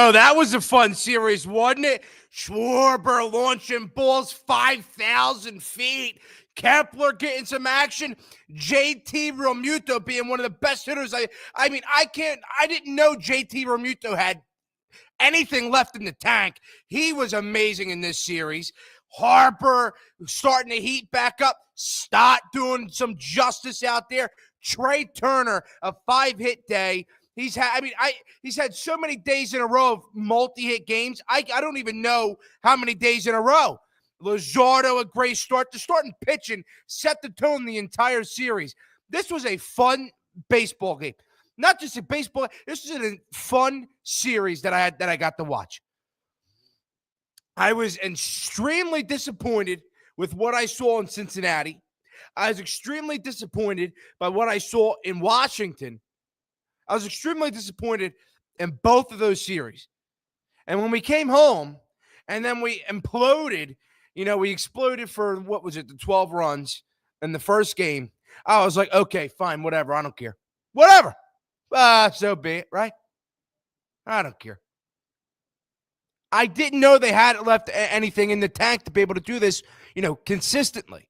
know, that was a fun series, wasn't it? Schwarber launching balls 5,000 feet. Kepler getting some action. JT Realmuto being one of the best hitters. I didn't know JT Realmuto had anything left in the tank. He was amazing in this series. Harper starting to heat back up. Stott doing some justice out there. Trey Turner, a 5-hit day. He's had so many days in a row of multi-hit games. I don't even know how many days in a row. Luzardo, a great start. The starting pitching set the tone the entire series. This was a fun baseball game. Not just a baseball. This was a fun series that I got to watch. I was extremely disappointed with what I saw in Cincinnati. I was extremely disappointed by what I saw in Washington. I was extremely disappointed in both of those series. And when we came home and then we imploded, we exploded for, the 12 runs in the first game. I was like, okay, fine, whatever. I don't care. Whatever. So be it, right? I don't care. I didn't know they had left anything in the tank to be able to do this, consistently.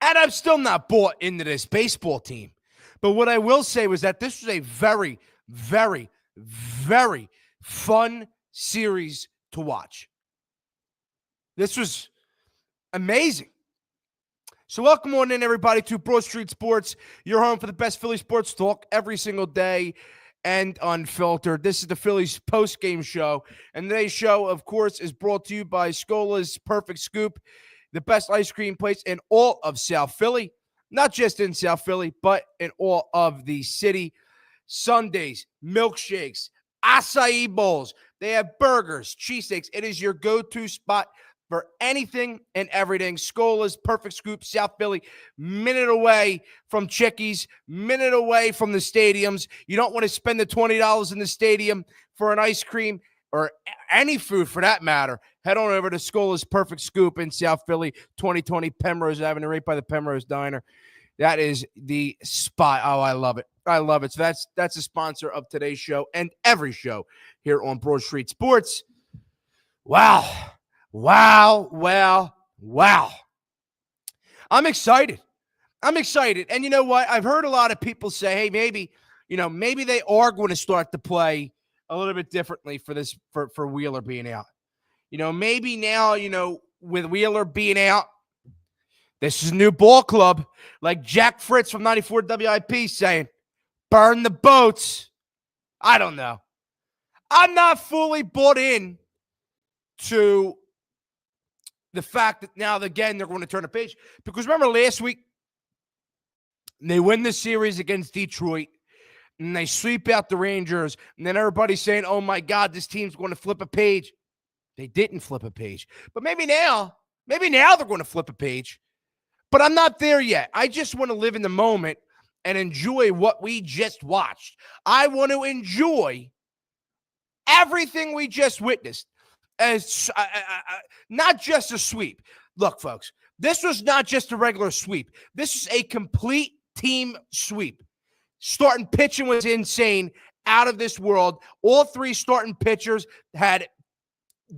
And I'm still not bought into this baseball team. But what I will say was that this was a very, very, very fun series to watch. This was amazing. So welcome on in, everybody, to Broad Street Sports, your home for the best Philly sports talk every single day and unfiltered. This is the Phillies post-game show. And today's show, of course, is brought to you by Scola's Perfect Scoop, the best ice cream place in all of South Philly. Not just in South Philly, but in all of the city. Sundays, milkshakes, acai bowls. They have burgers, cheesesteaks. It is your go-to spot for anything and everything. Scola's Perfect Scoop, South Philly, minute away from Chickies, minute away from the stadiums. You don't want to spend the $20 in the stadium for an ice cream or any food for that matter. Head on over to Scola's Perfect Scoop in South Philly, 2020 Penrose Avenue, right by the Penrose Diner. That is the spot. Oh, I love it. I love it. So that's a sponsor of today's show and every show here on Broad Street Sports. Wow. I'm excited. And you know what? I've heard a lot of people say, hey, maybe they are going to start to play a little bit differently for Wheeler being out. Maybe now, with Wheeler being out, this is a new ball club, like Jack Fritz from 94 WIP saying, burn the boats. I don't know. I'm not fully bought in to the fact that now, again, they're going to turn a page. Because remember last week, they win the series against Detroit, and they sweep out the Rangers, and then everybody's saying, oh, my God, this team's going to flip a page. They didn't flip a page. But maybe now they're going to flip a page. But I'm not there yet. I just want to live in the moment and enjoy what we just watched. I want to enjoy everything we just witnessed as not just a sweep. Look, folks, this was not just a regular sweep. This is a complete team sweep. Starting pitching was insane, out of this world. All three starting pitchers had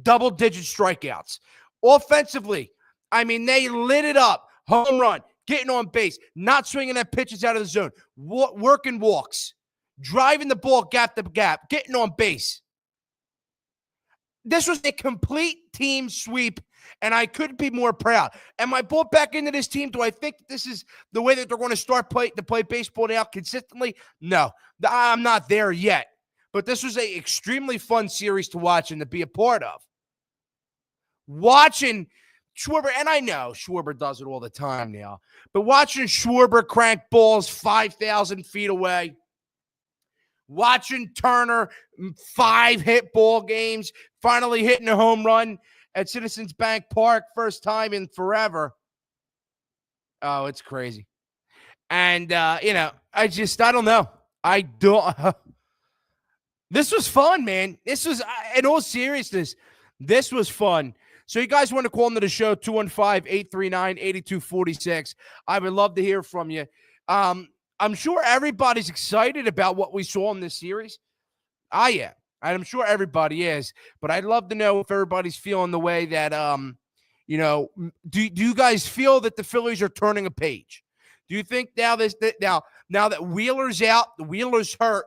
double-digit strikeouts. Offensively, they lit it up. Home run, getting on base, not swinging at pitches out of the zone, working walks, driving the ball gap to gap, getting on base. This was a complete team sweep, and I couldn't be more proud. Am I bought back into this team? Do I think this is the way that they're going to start to play baseball now consistently? No, I'm not there yet. But this was an extremely fun series to watch and to be a part of. Watching Schwarber, and I know Schwarber does it all the time now, but watching Schwarber crank balls 5,000 feet away, watching Turner 5-hit ball games, finally hitting a home run at Citizens Bank Park, first time in forever. Oh, it's crazy. And, I don't know. This was fun, man. This was, in all seriousness, this was fun. So you guys want to call into the show, 215-839-8246. I would love to hear from you. I'm sure everybody's excited about what we saw in this series. I am. I'm sure everybody is, but I'd love to know if everybody's feeling the way that, do you guys feel that the Phillies are turning a page? Do you think now now that Wheeler's out, the Wheeler's hurt,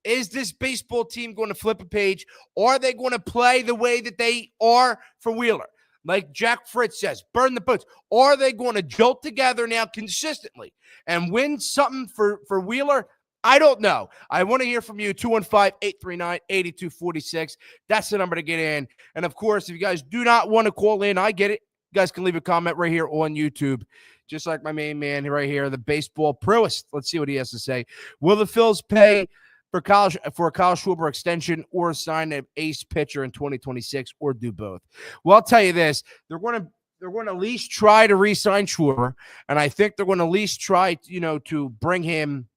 is this baseball team going to flip a page, or are they going to play the way that they are for Wheeler? Like Jack Fritz says, burn the boats. Or are they going to jolt together now consistently and win something for Wheeler? I don't know. I want to hear from you, 215-839-8246. That's the number to get in. And, of course, if you guys do not want to call in, I get it. You guys can leave a comment right here on YouTube, just like my main man right here, the baseball proist. Let's see what he has to say. Will the Phils pay for a Kyle Schwarber extension or sign an ace pitcher in 2026, or do both? Well, I'll tell you this. They're going to at least try to re-sign Schwarber, and I think they're going to at least try, to bring him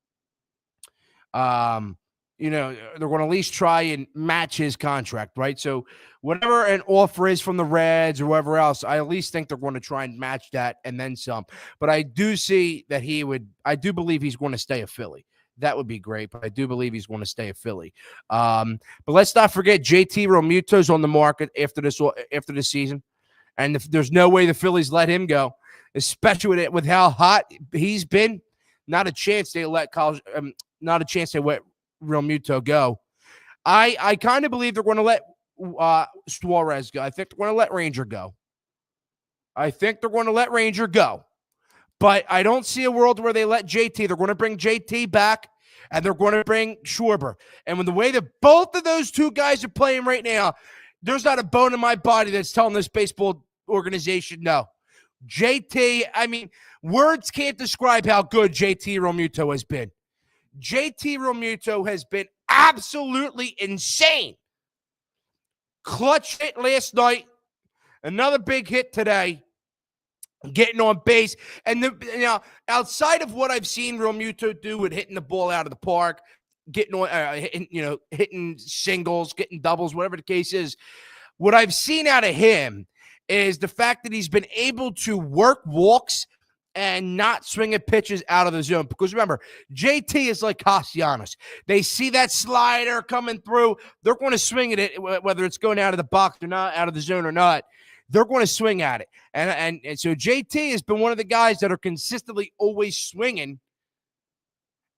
they're going to at least try and match his contract, right? So whatever an offer is from the Reds or whoever else, I at least think they're going to try and match that and then some. But I do see that I do believe he's going to stay a Philly. That would be great, but I do believe he's going to stay a Philly. But let's not forget JT Realmuto's on the market after this season, and there's no way the Phillies let him go, especially with how hot he's been. Not a chance they let Realmuto go. I kind of believe they're going to let Suarez go. I think they're going to let Ranger go. But I don't see a world where they let JT. They're going to bring JT back, and they're going to bring Schwarber. And with the way that both of those two guys are playing right now, there's not a bone in my body that's telling this baseball organization no. JT, I mean, words can't describe how good JT Realmuto has been. JT Realmuto has been absolutely insane. Clutch hit last night. Another big hit today. Getting on base. And outside of what I've seen Realmuto do with hitting the ball out of the park, getting on, hitting singles, getting doubles, whatever the case is, what I've seen out of him is the fact that he's been able to work walks and not swing at pitches out of the zone. Because remember, JT is like Castellanos. They see that slider coming through. They're going to swing at it, whether it's going out of the box or not, out of the zone or not. They're going to swing at it. And so JT has been one of the guys that are consistently always swinging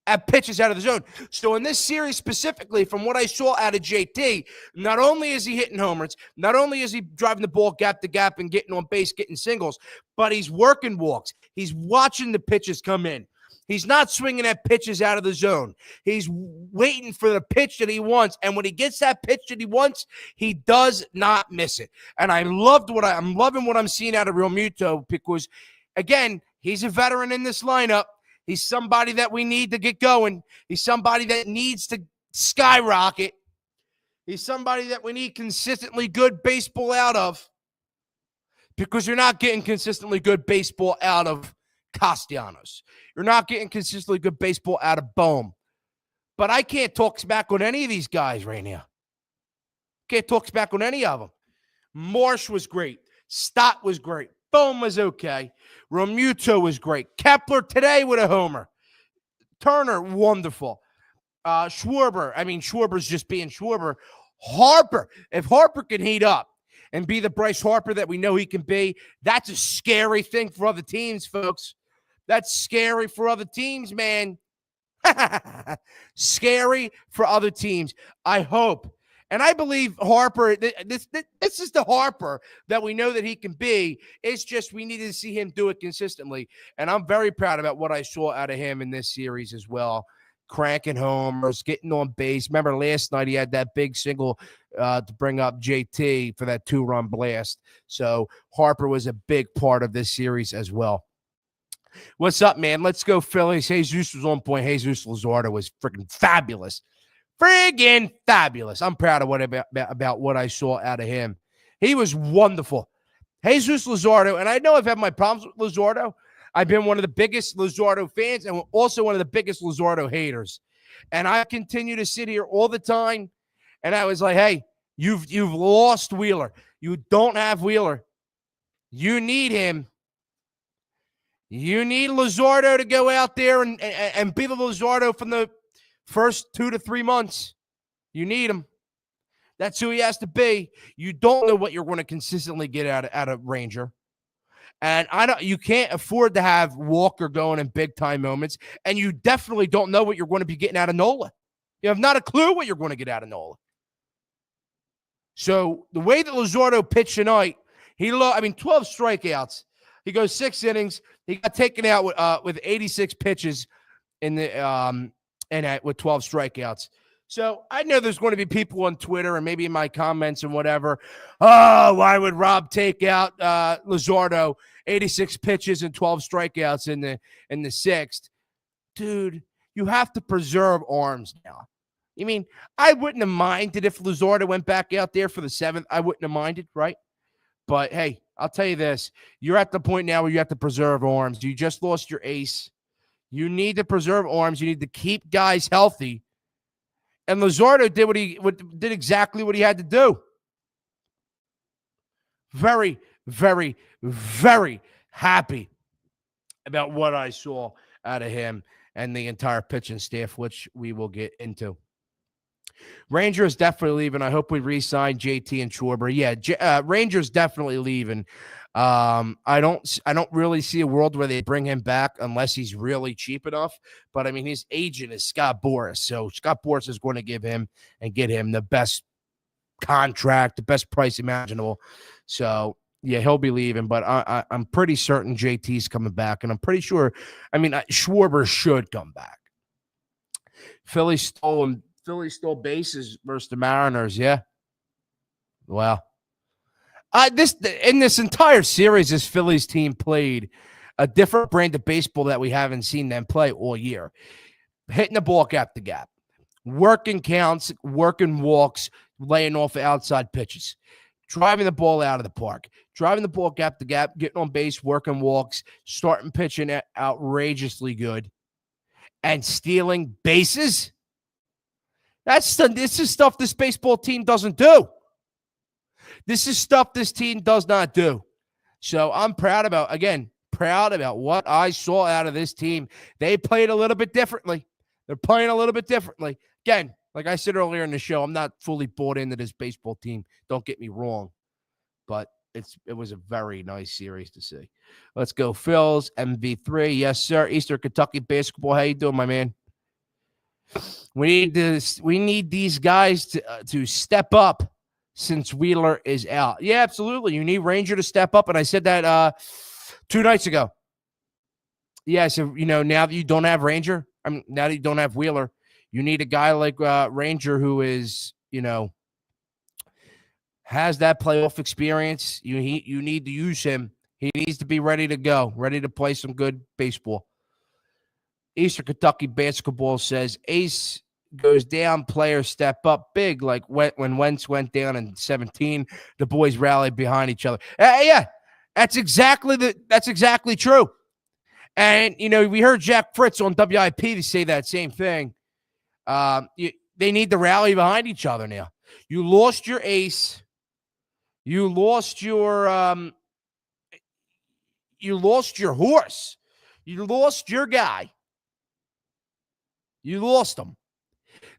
at pitches out of the zone. So in this series specifically, from what I saw out of JT, not only is he hitting homers, not only is he driving the ball gap to gap and getting on base, getting singles, but he's working walks. He's watching the pitches come in. He's not swinging at pitches out of the zone. He's waiting for the pitch that he wants. And when he gets that pitch that he wants, he does not miss it. And I'm loving what I'm seeing out of Realmuto because, again, he's a veteran in this lineup. He's somebody that we need to get going. He's somebody that needs to skyrocket. He's somebody that we need consistently good baseball out of, because you're not getting consistently good baseball out of Castellanos. You're not getting consistently good baseball out of Bohm. But I can't talk smack on any of these guys right now. Can't talk smack on any of them. Marsh was great. Stott was great. Bohm was okay. Realmuto was great. Kepler today with a homer. Turner, wonderful. Schwarber's just being Schwarber. Harper, if Harper can heat up and be the Bryce Harper that we know he can be, that's a scary thing for other teams, folks. That's scary for other teams, man. Scary for other teams. I hope. And I believe Harper, this is the Harper that we know that he can be. It's just we needed to see him do it consistently. And I'm very proud about what I saw out of him in this series as well. Cranking homers, getting on base. Remember last night he had that big single to bring up JT for that 2-run blast. So Harper was a big part of this series as well. What's up, man? Let's go Phillies. Jesus was on point. Jesus Luzardo was freaking fabulous. Friggin' fabulous. I'm proud of about what I saw out of him. He was wonderful. Jesus Luzardo, and I know I've had my problems with Luzardo. I've been one of the biggest Luzardo fans and also one of the biggest Luzardo haters. And I continue to sit here all the time, and I was like, hey, you've lost Wheeler. You don't have Wheeler. You need him. You need Luzardo to go out there and be the Luzardo from the first 2 to 3 months. You need him. That's who he has to be. You don't know what you're going to consistently get out of Ranger. And you can't afford to have Walker going in big time moments. And you definitely don't know what you're going to be getting out of Nola. You have not a clue what you're going to get out of Nola. So the way that Luzardo pitched tonight, 12 strikeouts. He goes 6 innings. He got taken out with 86 pitches with 12 strikeouts. So I know there's going to be people on Twitter and maybe in my comments and whatever. Oh, why would Rob take out Luzardo? 86 pitches and 12 strikeouts in the sixth. Dude, you have to preserve arms now. I mean, I wouldn't have minded if Luzardo went back out there for the seventh. I wouldn't have minded, right? But, hey, I'll tell you this. You're at the point now where you have to preserve arms. You just lost your ace. You need to preserve arms. You need to keep guys healthy. And Luzardo did exactly what he had to do. Very, very, very happy about what I saw out of him and the entire pitching staff, which we will get into. Ranger is definitely leaving. I hope we re-sign JT and Schwarber. Yeah, Ranger's definitely leaving. I don't really see a world where they bring him back unless he's really cheap enough. But I mean, his agent is Scott Boras, so Scott Boras is going to give him and get him the best contract, the best price imaginable. So yeah, he'll be leaving. But I'm pretty certain JT's coming back, and I'm pretty sure. I mean, Schwarber should come back. Philly stole bases versus the Mariners. Yeah. Well. In this entire series, this Phillies team played a different brand of baseball that we haven't seen them play all year. Hitting the ball gap to gap, working counts, working walks, laying off outside pitches, driving the ball out of the park, driving the ball gap to gap, getting on base, working walks, starting pitching outrageously good, and stealing bases. This is stuff this baseball team doesn't do. This is stuff this team does not do. So I'm proud about what I saw out of this team. They played a little bit differently. They're playing a little bit differently. Again, like I said earlier in the show, I'm not fully bought into this baseball team. Don't get me wrong. But it was a very nice series to see. Let's go Phils, MV3. Yes, sir. Eastern Kentucky basketball. How you doing, my man? We need these guys to step up. Since Wheeler is out. Yeah, absolutely. You need Ranger to step up. And I said that 2 nights ago. Yeah, so, now that you don't have Ranger, now that you don't have Wheeler, you need a guy like Ranger who is, has that playoff experience. You need to use him. He needs to be ready to go, ready to play some good baseball. Eastern Kentucky basketball says Ace goes down, players step up big, like when Wentz went down in 2017, the boys rallied behind each other. Yeah, that's exactly true. And, we heard Jack Fritz on WIP to say that same thing. They need to rally behind each other now. You lost your ace. You lost your horse. You lost your guy. You lost him.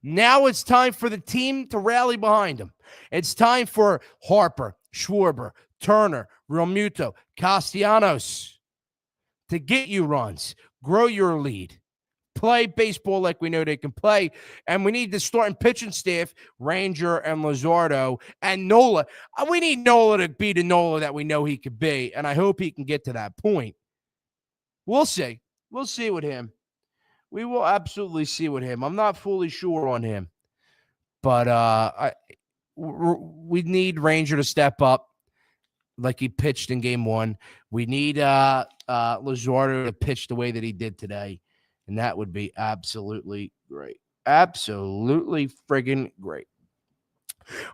Now it's time for the team to rally behind him. It's time for Harper, Schwarber, Turner, Realmuto, Castellanos to get you runs, grow your lead, play baseball like we know they can play. And we need the starting pitching staff, Ranger and Luzardo and Nola. We need Nola to be the Nola that we know he could be. And I hope he can get to that point. We'll see. We'll see with him. We will absolutely see with him. I'm not fully sure on him. But we need Ranger to step up like he pitched in game 1. We need Luzardo to pitch the way that he did today. And that would be absolutely great. Absolutely friggin' great.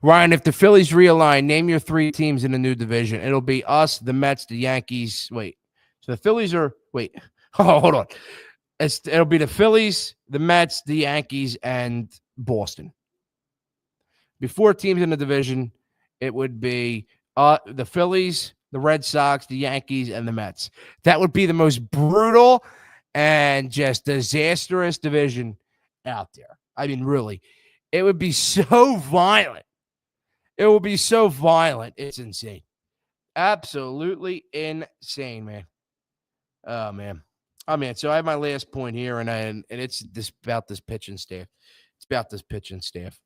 Ryan, if the Phillies realign, name your 3 teams in the new division. It'll be us, the Mets, the Yankees. Wait. So the Phillies are – wait. Oh, hold on. It'll be the Phillies, the Mets, the Yankees, and Boston. Before teams in the division, it would be the Phillies, the Red Sox, the Yankees, and the Mets. That would be the most brutal and just disastrous division out there. I mean, really. It would be so violent. It will be so violent. It's insane. Absolutely insane, man. Oh, man. Oh, man. So I have my last point here, and it's this about this pitching staff. It's about this pitching staff.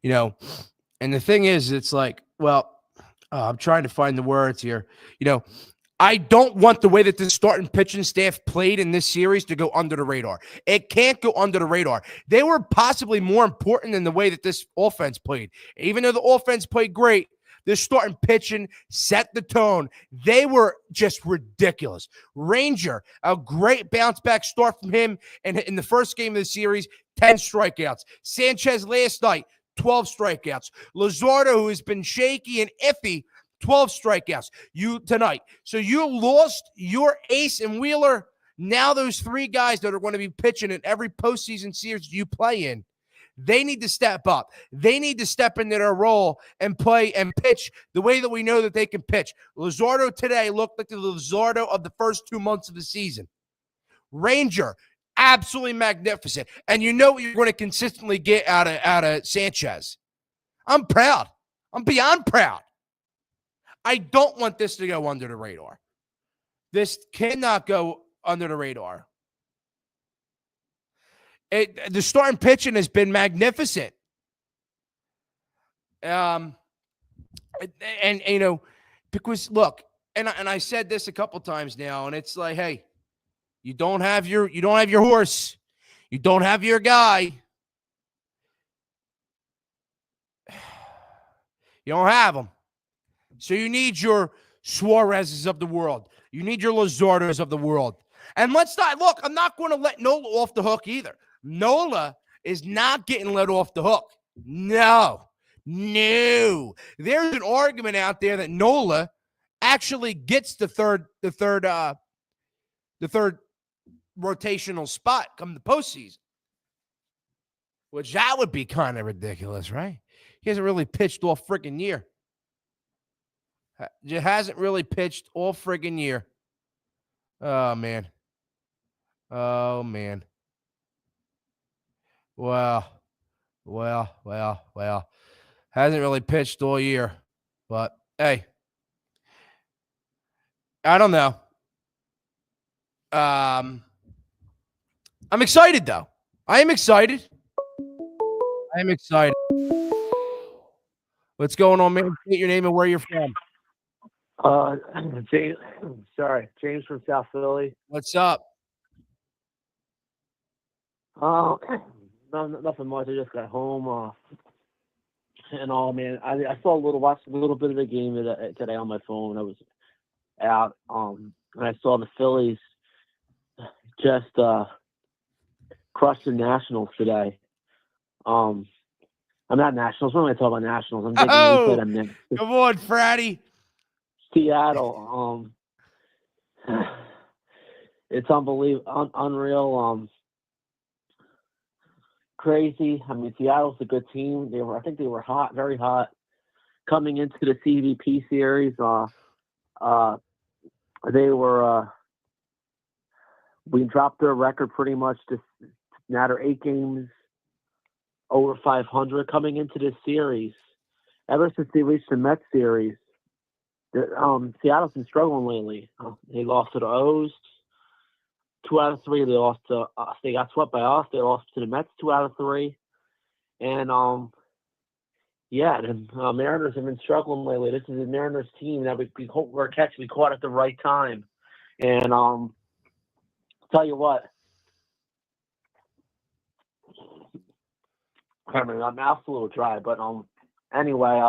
You know, and the thing is, it's like, well, I'm trying to find the words here. You know, I don't want the way that the starting pitching staff played in this series to go under the radar. It can't go under the radar. They were possibly more important than the way that this offense played. Even though the offense played great, this starting pitching set the tone. They were just ridiculous. Ranger, a great bounce back start from him in the first game of the series, 10 strikeouts. Sanchez last night, 12 strikeouts. Luzardo, who has been shaky and iffy, 12 strikeouts tonight. So you lost your ace and Wheeler. Now those three guys that are going to be pitching in every postseason series you play in, they need to step up. They need to step into their role and play and pitch the way that we know that they can pitch. Luzardo today looked like the Luzardo of the first 2 months of the season. Ranger, absolutely magnificent. And you know what you're going to consistently get out of Sanchez. I'm proud. I'm beyond proud. I don't want this to go under the radar. This cannot go under the radar. The starting pitching has been magnificent. And you know, because look, and I said this a couple times now, and it's like, hey, you don't have your horse, you don't have your guy. You don't have him. So you need your Suarez's of the world. You need your Luzardos of the world. And let's not, look, I'm not going to let Nola off the hook either. Nola is not getting let off the hook. No. There's an argument out there that Nola actually gets the third rotational spot come the postseason. Which that would be kind of ridiculous, right? He hasn't really pitched all friggin' year. It hasn't really pitched all friggin' year. Oh, man. Oh, man. Well. Hasn't really pitched all year. But, hey. I don't know. I'm excited, though. I am excited. What's going on, man? State your name and where you're from. James from South Philly. What's up? Nothing much. I just got home, and all, man. I watched a little bit of the game today on my phone. I was out, and I saw the Phillies just crush the Nationals today. I'm not Nationals. What am I talking about? Nationals. I'm thinking come on, Fratty. Seattle. It's unbelievable, unreal, crazy. I mean, Seattle's a good team. I think they were hot, very hot, coming into the CVP series. We dropped their record pretty much. Now they're 8 games over 500 coming into this series. Ever since they reached the Mets series, Seattle's been struggling lately. They lost to the O's 2 out of 3. They lost to they got swept by us. They lost to the Mets 2 out of 3. And the Mariners have been struggling lately. This is a Mariners team that we hope we're catching. We caught at the right time. And tell you what, my mouth's a little dry, but anyway,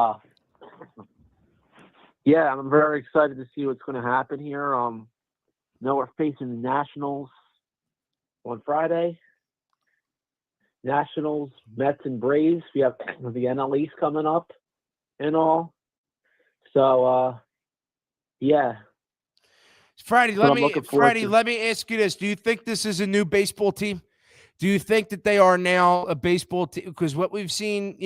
yeah, I'm very excited to see what's going to happen here. Now we're facing the Nationals on Friday. Nationals, Mets, and Braves. We have the NL East coming up and all. So, yeah. Friday, let me ask you this. Do you think this is a new baseball team? Do you think that they are now a baseball team? Because what we've seen,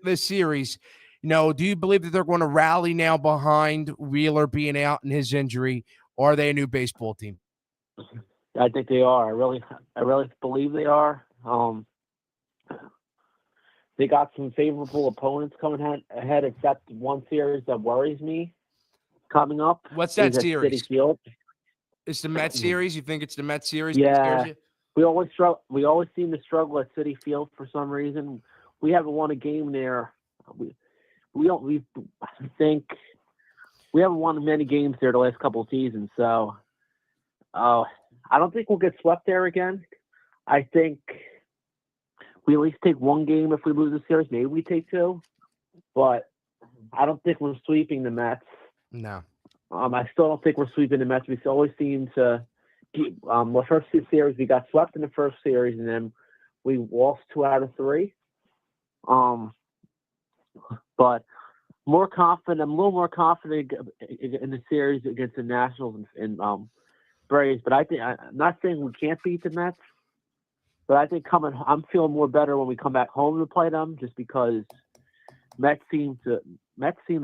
this series, do you believe that they're going to rally now behind Wheeler being out and his injury? Or are they a new baseball team? I think they are. I really believe they are. They got some favorable opponents coming ahead, except one series that worries me coming up. What's that is at series? Citi Field. It's the Mets series. You think it's the Mets series that Yeah, scares you? we always struggle. We always seem to struggle at Citi Field for some reason. We haven't won a game there. We don't. I think we haven't won many games there the last couple of seasons. So, I don't think we'll get swept there again. I think we at least take one game if we lose the series. Maybe we take two, but I don't think we're sweeping the Mets. No. I still don't think we're sweeping the Mets. We always seem to keep the first two series. We got swept in the first series, and then we lost 2 out of 3. But more confident. I'm a little more confident in the series against the Nationals and Braves. But I'm not saying we can't beat the Mets. But I think I'm feeling more better when we come back home to play them, just because Mets seem to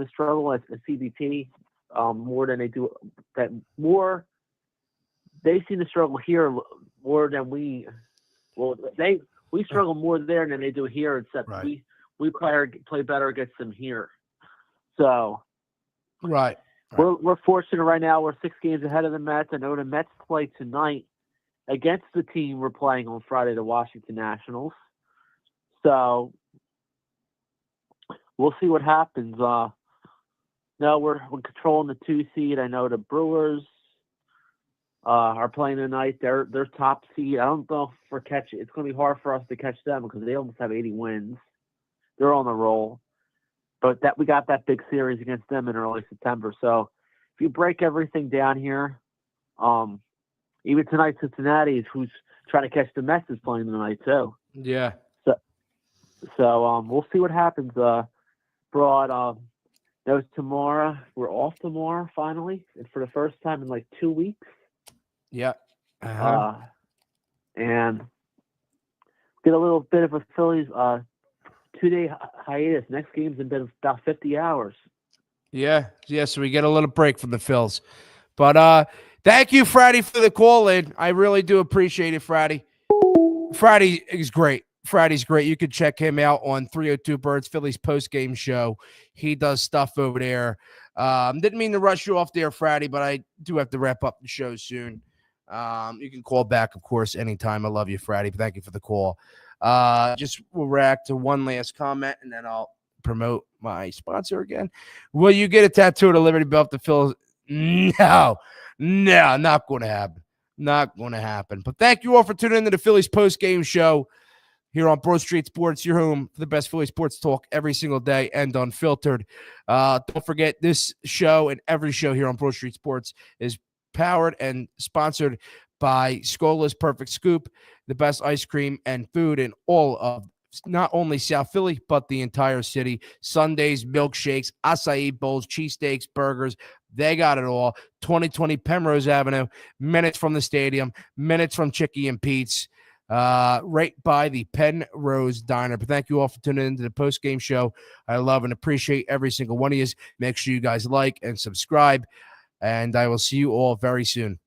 struggle at CBT more than they do. They seem to struggle here more than we. Well, we struggle more there than they do here, except right. we play better against them here. So, right. We're fortunate right now. We're 6 games ahead of the Mets. I know the Mets play tonight against the team we're playing on Friday, the Washington Nationals. So we'll see what happens. No, we're controlling the 2 seed. I know the Brewers are playing tonight. They're top seed. I don't know if we're catching. It's going to be hard for us to catch them because they almost have 80 wins. They're on the roll. But we got that big series against them in early September. So if you break everything down here, even tonight, Cincinnati, who's trying to catch the Mets, is playing tonight too. Yeah. So we'll see what happens. Broad. That was tomorrow. We're off tomorrow finally, and for the first time in like 2 weeks. Yeah. And get a little bit of a Phillies 2-day hiatus. Next game's in about 50 hours. Yeah. So we get a little break from the Phils. But thank you, Friday, for the call in. I really do appreciate it, Friday. Friday is great. Friday's great. You can check him out on 302 Birds, Phillies post-game show. He does stuff over there. Didn't mean to rush you off there, Friday, but I do have to wrap up the show soon. You can call back, of course, anytime. I love you, Friday. Thank you for the call. Just we'll react to one last comment, and then I'll promote my sponsor again. Will you get a tattoo of the Liberty Bell to Phillies? No, not going to happen. Not going to happen. But thank you all for tuning into the Phillies post-game show here on Broad Street Sports, your home for the best Philly sports talk every single day and unfiltered. Don't forget, this show and every show here on Broad Street Sports is powered and sponsored by Scola's Perfect Scoop, the best ice cream and food in all of not only South Philly, but the entire city. Sundays, milkshakes, acai bowls, cheesesteaks, burgers. They got it all. 2020 Penrose Avenue, minutes from the stadium, minutes from Chicky and Pete's, right by the Penrose Diner. But thank you all for tuning into the post-game show. I love and appreciate every single one of you. Make sure you guys like and subscribe, and I will see you all very soon.